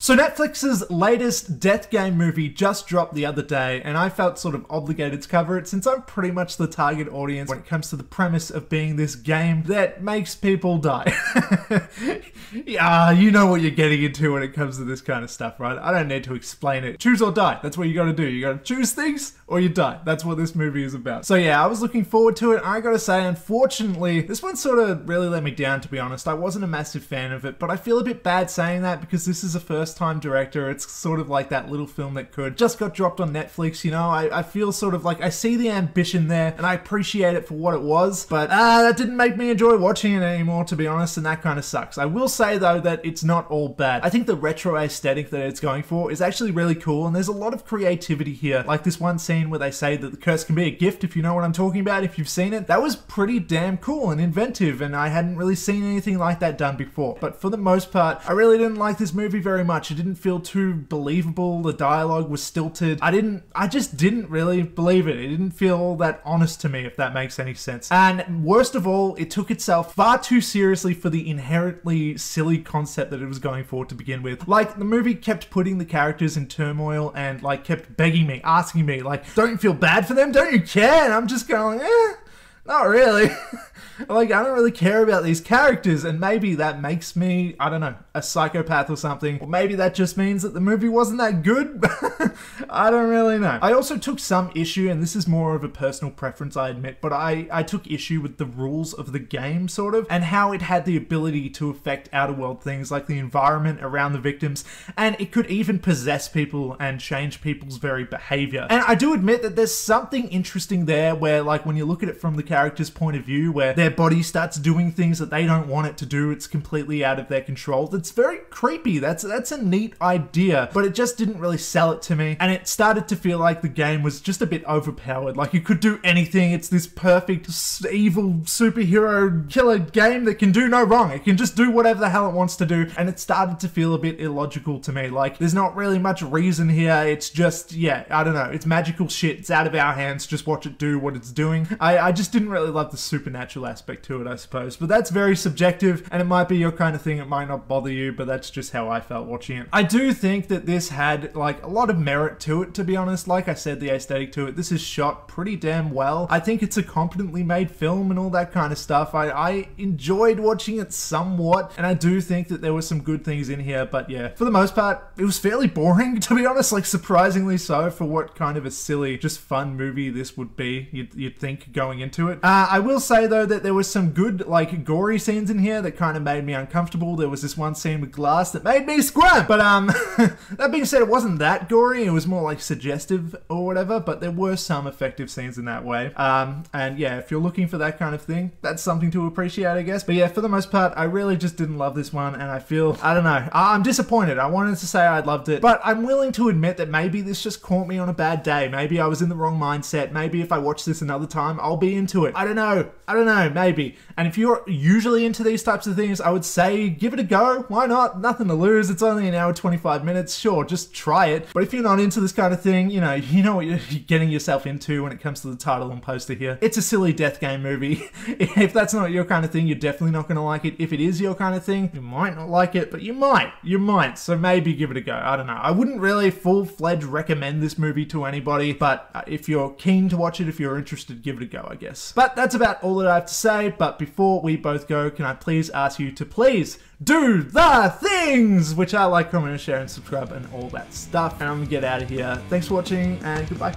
So Netflix's latest Death Game movie just dropped the other day, and I felt sort of obligated to cover it since I'm pretty much the target audience when it comes to the premise of being this game that makes people die. Yeah, you know what you're getting into when it comes to this kind of stuff, right? I don't need to explain it. Choose or die. That's what you gotta do. You gotta choose things or you die. That's what this movie is about. So yeah, I was looking forward to it. I gotta say, unfortunately, this one sort of really let me down, to be honest. I wasn't a massive fan of it, but I feel a bit bad saying that because this is a first-time director. It's sort of like that little film that could. Just got dropped on Netflix, you know? I feel sort of like I see the ambition there and I appreciate it for what it was, but that didn't make me enjoy watching it anymore, to be honest, and that kind of sucks. I will say though that it's not all bad. I think the retro aesthetic that it's going for is actually really cool, and there's a lot of creativity here. Like this one scene where they say that the curse can be a gift, if you know what I'm talking about, if you've seen it. That was pretty damn cool and inventive, and I hadn't really seen anything like that done before. But for the most part, I really didn't like this movie very much. It didn't feel too believable. The dialogue was stilted. I just didn't really believe it. It didn't feel all that honest to me, if that makes any sense. And worst of all, it took itself far too seriously for the inherently silly concept that it was going for to begin with. Like, the movie kept putting the characters in turmoil and like kept begging me, asking me, like, don't you feel bad for them? Don't you care? And I'm just going, not really. Like, I don't really care about these characters, and maybe that makes me, I don't know, a psychopath or something. Or maybe that just means that the movie wasn't that good. I don't really know. I also took some issue, and this is more of a personal preference, I admit, but I took issue with the rules of the game, sort of, and how it had the ability to affect outer world things like the environment around the victims, and it could even possess people and change people's very behavior. And I do admit that there's something interesting there where, like, when you look at it from the character's point of view, where their body starts doing things that they don't want it to do, it's completely out of their control. That's very creepy. That's a neat idea, but it just didn't really sell it to me, and it started to feel like the game was just a bit overpowered. Like, you could do anything. It's this perfect evil superhero killer game that can do no wrong. It can just do whatever the hell it wants to do, and it started to feel a bit illogical to me. Like, there's not really much reason here. It's just, yeah, I don't know. It's magical shit. It's out of our hands. Just watch it do what it's doing. I just didn't really love the supernatural aspect to it, I suppose. But that's very subjective, and it might be your kind of thing. It might not bother you, but that's just how I felt watching it. I do think that this had, like, a lot of merit to it, to be honest. Like I said, the aesthetic to it. This is shot pretty damn well. I think it's a competently made film and all that kind of stuff. I enjoyed watching it somewhat, and I do think that there were some good things in here, but yeah, for the most part, it was fairly boring, to be honest, like surprisingly so for what kind of a silly, just fun movie this would be, you'd think, going into it. I will say though that there was some good, like, gory scenes in here that kind of made me uncomfortable. There was this one scene with glass that made me squirm, but that being said, it wasn't that gory. It was more like suggestive or whatever, but there were some effective scenes in that way. And yeah, if you're looking for that kind of thing, that's something to appreciate, I guess. But yeah, for the most part, I really just didn't love this one, and I feel, I don't know, I'm disappointed. I wanted to say I loved it, but I'm willing to admit that maybe this just caught me on a bad day. Maybe I was in the wrong mindset. Maybe if I watch this another time, I'll be into it. I don't know, maybe. And if you're usually into these types of things, I would say give it a go. Why not? Nothing to lose. It's only an hour 25 minutes. Sure, just try it. But if you're not into this kind of thing, you know what you're getting yourself into when it comes to the title and poster here. It's a silly death game movie. If that's not your kind of thing, you're definitely not going to like it. If it is your kind of thing, you might not like it, but you might. So maybe give it a go. I don't know. I wouldn't really full-fledged recommend this movie to anybody, but if you're keen to watch it, if you're interested, give it a go, I guess. But that's about all that I have to say. But before we both go, can I please ask you to please do the things, which are like, comment, share, and subscribe, and all that stuff. And I'm gonna get out of here. Thanks for watching, and goodbye.